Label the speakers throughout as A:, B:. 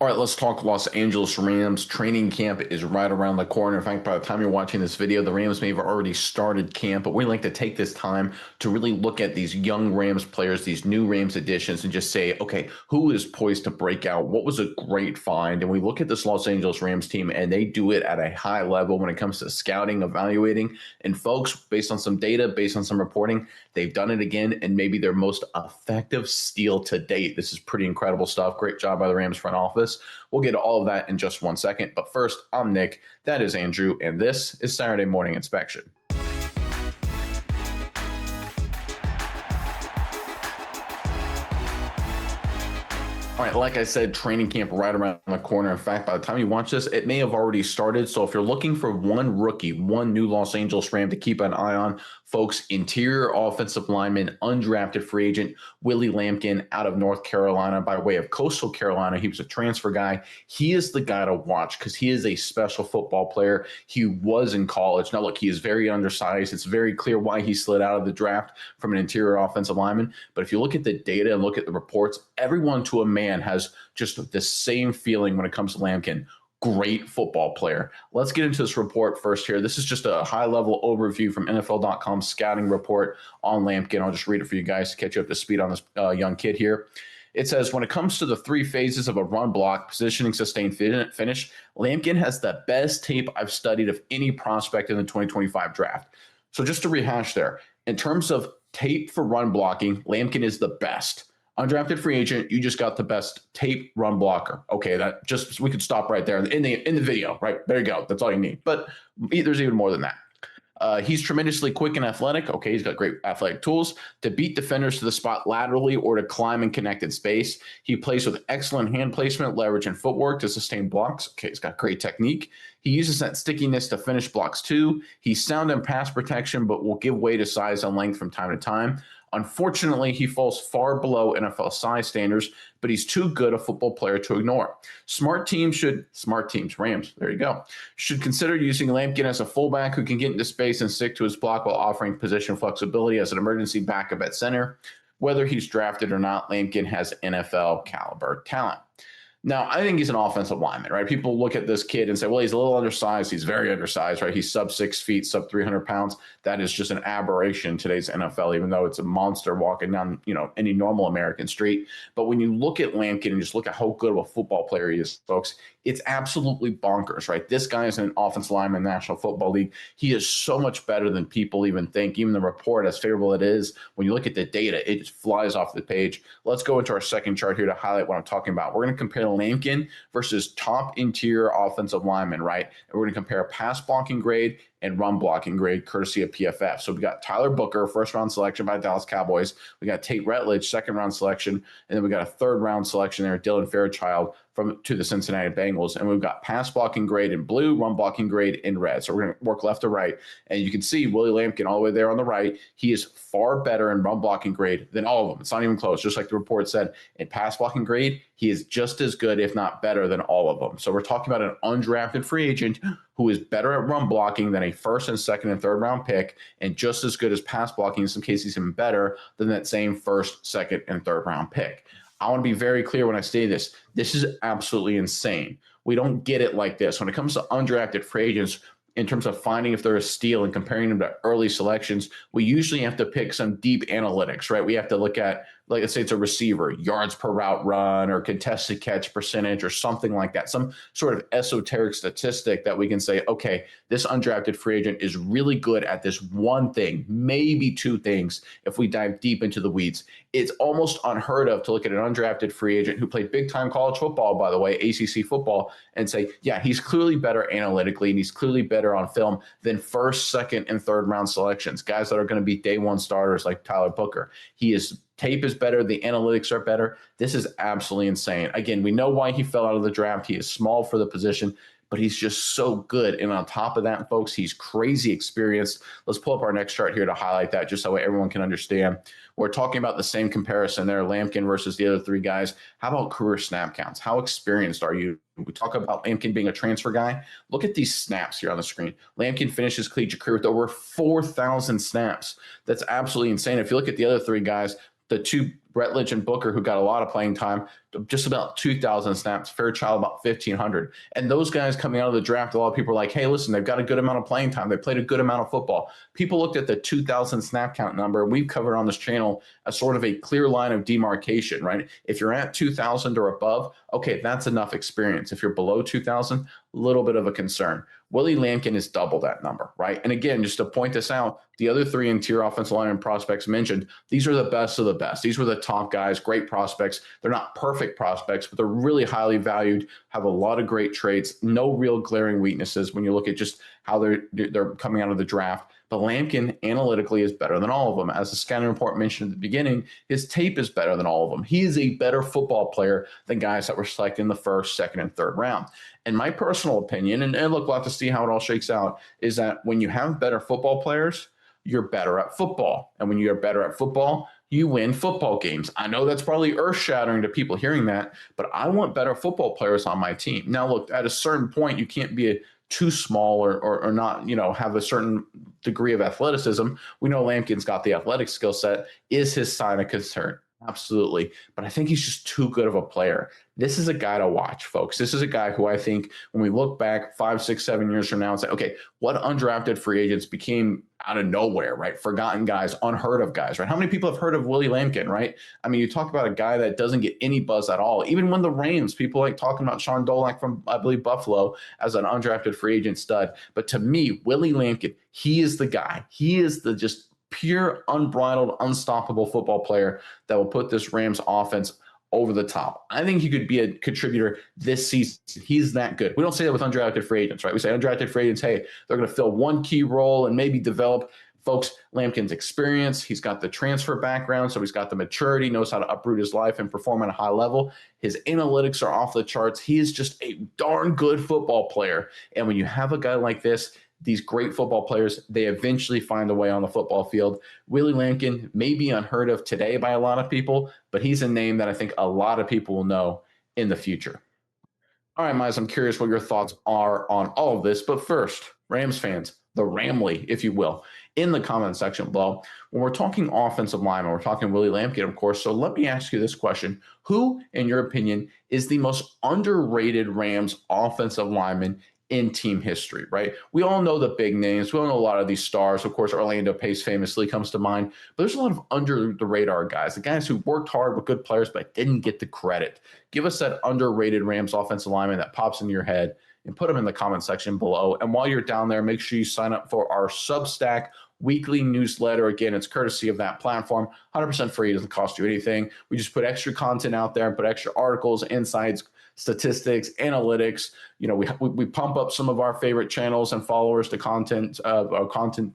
A: All right, let's talk Los Angeles Rams. Training camp is right around the corner. In fact, by the time you're watching this video, the Rams may have already started camp, but we like to take this time to really look at these young Rams players, these new Rams additions, and just say, okay, who is poised to break out? What was a great find? And we look at this Los Angeles Rams team, and they do it at a high level when it comes to scouting, evaluating. And folks, based on some data, based on some reporting, they've done it again, and maybe their most effective steal to date. This is pretty incredible stuff. Great job by the Rams front office. We'll get to all of that in just 1 second. But first, I'm Nick. That is Andrew. And this is Saturday Morning Inspection. All right, like I said, training camp right around the corner. In fact, by the time you watch this, it may have already started. So if you're looking for one rookie, one new Los Angeles Ram to keep an eye on, folks, interior offensive lineman, undrafted free agent, Willie Lampkin out of North Carolina by way of Coastal Carolina. He was a transfer guy. He is the guy to watch because he is a special football player. He was in college. Now, look, he is very undersized. It's very clear why he slid out of the draft from an interior offensive lineman. But if you look at the data and look at the reports, everyone to a man has just the same feeling when it comes to Lampkin. Great football player. Let's get into this report first here. This is just a high-level overview from NFL.com scouting report on Lampkin. I'll just read it for you guys to catch you up to speed on this young kid here. It says, when it comes to the three phases of a run block, positioning, sustain, finish, Lampkin has the best tape I've studied of any prospect in the 2025 draft. So just to rehash there, in terms of tape for run blocking, Lampkin is the best. Undrafted free agent, you just got the best tape run blocker. Okay, that just we could stop right there in the video. Right there you go. That's all you need. But there's even more than that. He's tremendously quick and athletic. Okay, he's got great athletic tools to beat defenders to the spot laterally or to climb and connect in space. He plays with excellent hand placement, leverage, and footwork to sustain blocks. Okay, he's got great technique. He uses that stickiness to finish blocks too. He's sound in pass protection, but will give way to size and length from time to time. Unfortunately, he falls far below NFL size standards, but he's too good a football player to ignore. Smart teams, Rams, there you go, should consider using Lampkin as a fullback who can get into space and stick to his block while offering position flexibility as an emergency backup at center. Whether he's drafted or not, Lampkin has NFL caliber talent. Now, I think he's an offensive lineman, right? People look at this kid and say, well, he's a little undersized. He's very undersized, right? He's sub 6 feet, sub 300 pounds. That is just an aberration in today's NFL, even though it's a monster walking down, any normal American street. But when you look at Lampkin and just look at how good of a football player he is, folks, it's absolutely bonkers, right? This guy is an offensive lineman in the National Football League. He is so much better than people even think. Even the report, as favorable it is, when you look at the data, it just flies off the page. Let's go into our second chart here to highlight what I'm talking about. We're going to compare Lampkin versus top interior offensive linemen, right? And we're going to compare pass blocking grade and run blocking grade, courtesy of PFF. So we got Tyler Booker, first round selection by Dallas Cowboys. We got Tate Retledge, second round selection. And then we got a third round selection there, Dylan Fairchild to the Cincinnati Bengals. And we've got pass blocking grade in blue, run blocking grade in red. So we're going to work left to right. And you can see Willie Lampkin all the way there on the right. He is far better in run blocking grade than all of them. It's not even close. Just like the report said, in pass blocking grade, he is just as good, if not better, than all of them. So we're talking about an undrafted free agent who is better at run blocking than a first and second and third round pick, and just as good as pass blocking, in some cases even better than that same first, second, and third round pick. I want to be very clear when I say this. This is absolutely insane. We don't get it like this. When it comes to undrafted free agents, in terms of finding if they're a steal and comparing them to early selections, we usually have to pick some deep analytics, right? We have to look at, like, let's say it's a receiver, yards per route run or contested catch percentage or something like that, some sort of esoteric statistic that we can say, okay, this undrafted free agent is really good at this one thing, maybe two things if we dive deep into the weeds. It's almost unheard of to look at an undrafted free agent who played big-time college football, by the way, ACC football, and say, yeah, he's clearly better analytically and he's clearly better on film than first, second, and third round selections, guys that are going to be day one starters like Tyler Booker. Tape is better. The analytics are better. This is absolutely insane. Again, we know why he fell out of the draft. He is small for the position, but he's just so good. And on top of that, folks, he's crazy experienced. Let's pull up our next chart here to highlight that just so everyone can understand. We're talking about the same comparison there, Lampkin versus the other three guys. How about career snap counts? How experienced are you? We talk about Lampkin being a transfer guy. Look at these snaps here on the screen. Lampkin finished his collegiate career with over 4,000 snaps. That's absolutely insane. If you look at the other three guys, the two Rutledge and Booker, who got a lot of playing time, just about 2,000 snaps. Fairchild about 1,500. And those guys coming out of the draft, a lot of people are like, hey, listen, they've got a good amount of playing time. They played a good amount of football. People looked at the 2,000 snap count number we've covered on this channel as sort of a clear line of demarcation, right? If you're at 2,000 or above, okay, that's enough experience. If you're below 2,000, a little bit of a concern. Willie Lampkin is double that number, right? And again, just to point this out, the other three interior offensive lineman prospects mentioned, these are the best of the best. These were the top guys, great prospects. They're not perfect prospects, but they're really highly valued, have a lot of great traits, no real glaring weaknesses when you look at just how they're coming out of the draft. But Lampkin analytically is better than all of them. As the scouting report mentioned at the beginning, his tape is better than all of them. He is a better football player than guys that were selected in the first, second, and third round. And my personal opinion, and look, we'll have to see how it all shakes out, is that when you have better football players, you're better at football. And when you're better at football, you win football games. I know that's probably earth-shattering to people hearing that, but I want better football players on my team. Now, look, at a certain point, you can't be too small or not, have a certain degree of athleticism. We know Lampkin's got the athletic skill set. Is his sign a concern? Absolutely. But I think he's just too good of a player. This is a guy to watch, folks. This is a guy who I think when we look back 5, 6, 7 years from now and say, okay, what undrafted free agents became out of nowhere, right? Forgotten guys, unheard of guys, right? How many people have heard of Willie Lampkin, right? I mean, you talk about a guy that doesn't get any buzz at all. Even when the Rams, people like talking about Sean Dolak from, I believe, Buffalo as an undrafted free agent stud. But to me, Willie Lampkin, he is the guy. He is the just pure, unbridled, unstoppable football player that will put this Rams offense over the top. I think he could be a contributor this season. He's that good. We don't say that with undrafted free agents, right? We say undrafted free agents, hey, they're going to fill one key role and maybe develop. Folks, Lampkin's experience, he's got the transfer background, so he's got the maturity, knows how to uproot his life and perform at a high level. His analytics are off the charts. He is just a darn good football player. And when you have a guy like this, these great football players, they eventually find a way on the football field. Willie Lampkin may be unheard of today by a lot of people, but he's a name that I think a lot of people will know in the future. All right, Miles, I'm curious what your thoughts are on all of this. But first, Rams fans, the Ramley, if you will, in the comment section below. When we're talking offensive lineman, we're talking Willie Lampkin, of course. So let me ask you this question. Who, in your opinion, is the most underrated Rams offensive lineman in team history, right? We all know the big names. We all know a lot of these stars. Of course, Orlando Pace famously comes to mind, but there's a lot of under the radar guys, the guys who worked hard with good players, but didn't get the credit. Give us that underrated Rams offensive lineman that pops into your head and put them in the comment section below. And while you're down there, make sure you sign up for our Substack weekly newsletter. Again, it's courtesy of that platform, 100% free. It doesn't cost you anything. We just put extra content out there and put extra articles, insights, statistics, analytics. We pump up some of our favorite channels and followers to content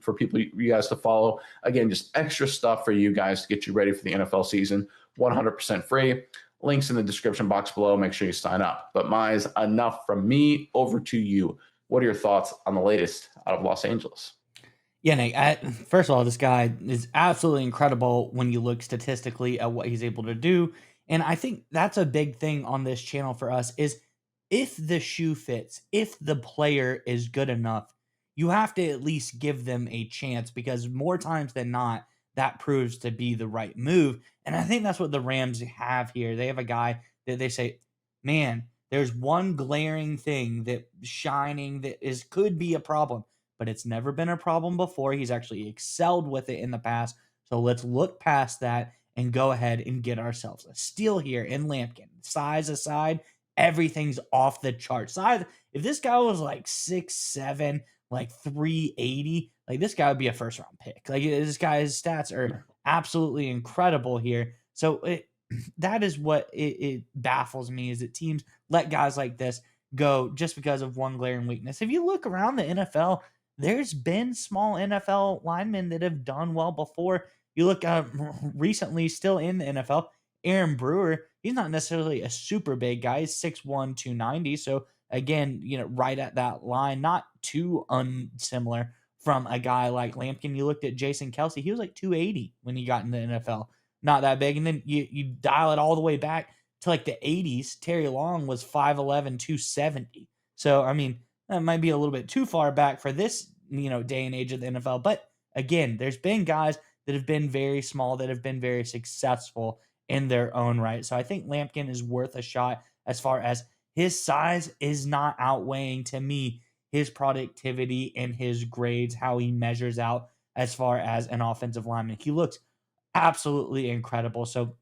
A: for people, you guys to follow. Again, just extra stuff for you guys to get you ready for the NFL season. 100% free. Links in the description box below. Make sure you sign up. But Mize, enough from me. Over to you. What are your thoughts on the latest out of Los Angeles?
B: Yeah, Nate, first of all, this guy is absolutely incredible when you look statistically at what he's able to do. And I think that's a big thing on this channel for us is if the shoe fits, if the player is good enough, you have to at least give them a chance because more times than not, that proves to be the right move. And I think that's what the Rams have here. They have a guy that they say, man, there's one glaring thing that shining that is could be a problem, but it's never been a problem before. He's actually excelled with it in the past. So let's look past that and go ahead and get ourselves a steal here in Lampkin. Size aside, everything's off the chart. Size, if this guy was like 6'7", like 380, like this guy would be a first round pick. Like this guy's stats are absolutely incredible here. So that is what it baffles me is that teams let guys like this go just because of one glaring weakness. If you look around the NFL, there's been small NFL linemen that have done well before. You look recently, still in the NFL, Aaron Brewer. He's not necessarily a super big guy. He's 6'1", 290. So again, right at that line, not too unsimilar from a guy like Lampkin. You looked at Jason Kelsey. He was like 280 when he got in the NFL. Not that big. And then you dial it all the way back to like the 80s. Terry Long was 5'11", 270. So, I mean, that might be a little bit too far back for this, day and age of the NFL. But again, there's been guys that have been very small, that have been very successful. in their own right. So I think Lampkin is worth a shot as far as his size is not outweighing to me his productivity and his grades, how he measures out as far as an offensive lineman. He looks absolutely incredible. So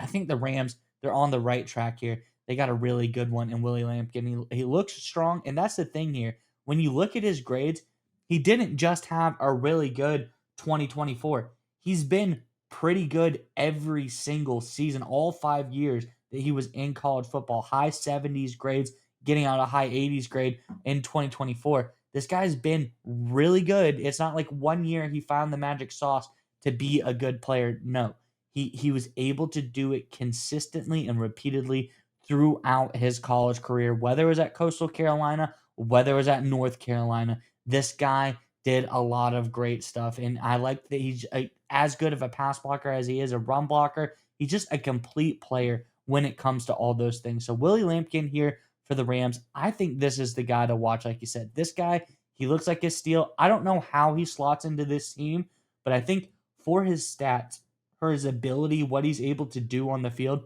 B: I think the Rams, they're on the right track here. They got a really good one in Willie Lampkin. He looks strong. And that's the thing here. When you look at his grades, he didn't just have a really good 2024. He's been pretty good every single season, all 5 years that he was in college football. High 70s grades, getting out a high 80s grade in 2024. This guy's been really good. It's not like 1 year he found the magic sauce to be a good player. No, he was able to do it consistently and repeatedly throughout his college career, whether it was at Coastal Carolina, whether it was at North Carolina. This guy did a lot of great stuff, and I like that he's as good of a pass blocker as he is a run blocker. He's just a complete player when it comes to all those things. So Willie Lampkin here for the Rams, I think this is the guy to watch. Like you said, this guy, he looks like a steal. I don't know how he slots into this team, but I think for his stats, for his ability, what he's able to do on the field,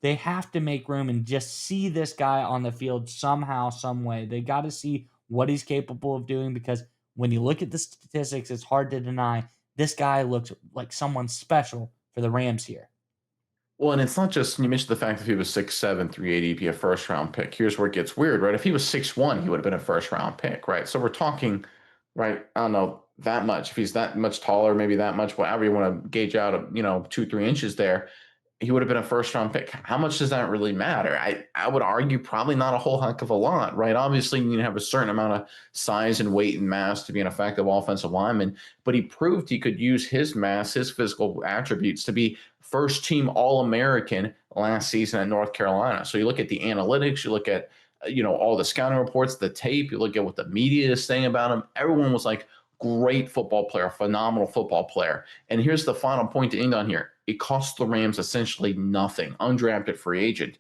B: they have to make room and just see this guy on the field somehow, some way. They got to see what he's capable of doing, because when you look at the statistics, it's hard to deny this guy looks like someone special for the Rams here.
A: Well, and it's not just, you mentioned the fact that if he was 6'7", 380, be a first round pick. Here's where it gets weird, right? If he was 6'1", he would have been a first round pick, right? So we're talking, right? I don't know, that much. If he's that much taller, maybe that much, whatever you want to gauge out, 2, 3 inches there, he would have been a first round pick. How much does that really matter? I would argue probably not a whole heck of a lot, right? Obviously, you need to have a certain amount of size and weight and mass to be an effective offensive lineman, but he proved he could use his mass, his physical attributes to be first team All-American last season at North Carolina. So you look at the analytics, you look at all the scouting reports, the tape, you look at what the media is saying about him. Everyone was like, great football player, phenomenal football player. And here's the final point to end on here. It cost the Rams essentially nothing. Undrafted free agent.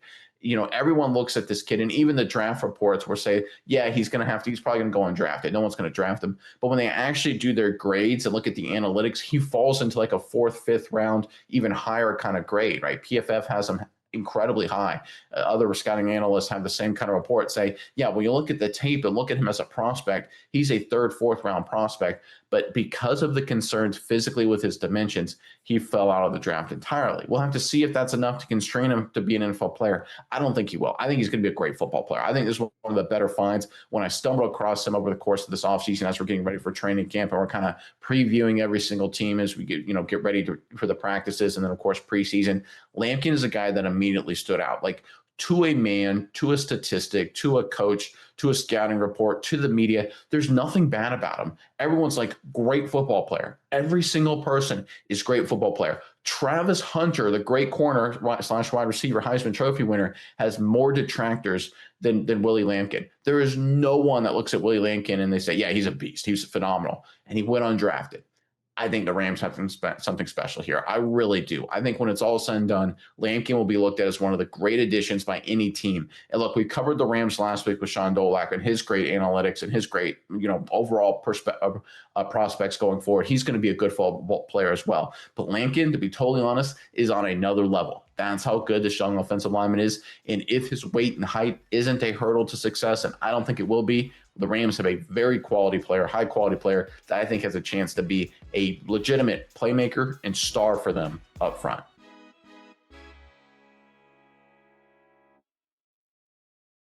A: Everyone looks at this kid, and even the draft reports will say, yeah, he's probably going to go undrafted. No one's going to draft him. But when they actually do their grades and look at the analytics, he falls into like a 4th, 5th round, even higher kind of grade, right? PFF has him incredibly high. Other scouting analysts have the same kind of report, say, yeah, when you look at the tape and look at him as a prospect, he's a 3rd, 4th round prospect. But because of the concerns physically with his dimensions, he fell out of the draft entirely. We'll have to see if that's enough to constrain him to be an NFL player. I don't think he will. I think he's going to be a great football player. I think this is one of the better finds. When I stumbled across him over the course of this offseason, as we're getting ready for training camp, and we're kind of previewing every single team as we get ready for the practices, and then of course preseason, Lampkin is a guy that immediately stood out. Like, to a man, to a statistic, to a coach, to a scouting report, to the media, there's nothing bad about him. Everyone's like, great football player. Every single person is great football player. Travis Hunter, the great corner / wide receiver, Heisman Trophy winner, has more detractors than Willie Lampkin. There is no one that looks at Willie Lampkin and they say, yeah, he's a beast. He's phenomenal. And he went undrafted. I think the Rams have something special here. I really do. I think when it's all said and done, Lampkin will be looked at as one of the great additions by any team. And look, we covered the Rams last week with Sean Dolak and his great analytics and his great, overall prospects going forward. He's going to be a good football player as well. But Lampkin, to be totally honest, is on another level. That's how good this young offensive lineman is. And if his weight and height isn't a hurdle to success, and I don't think it will be, the Rams have a very quality player, high quality player that I think has a chance to be a legitimate playmaker and star for them up front.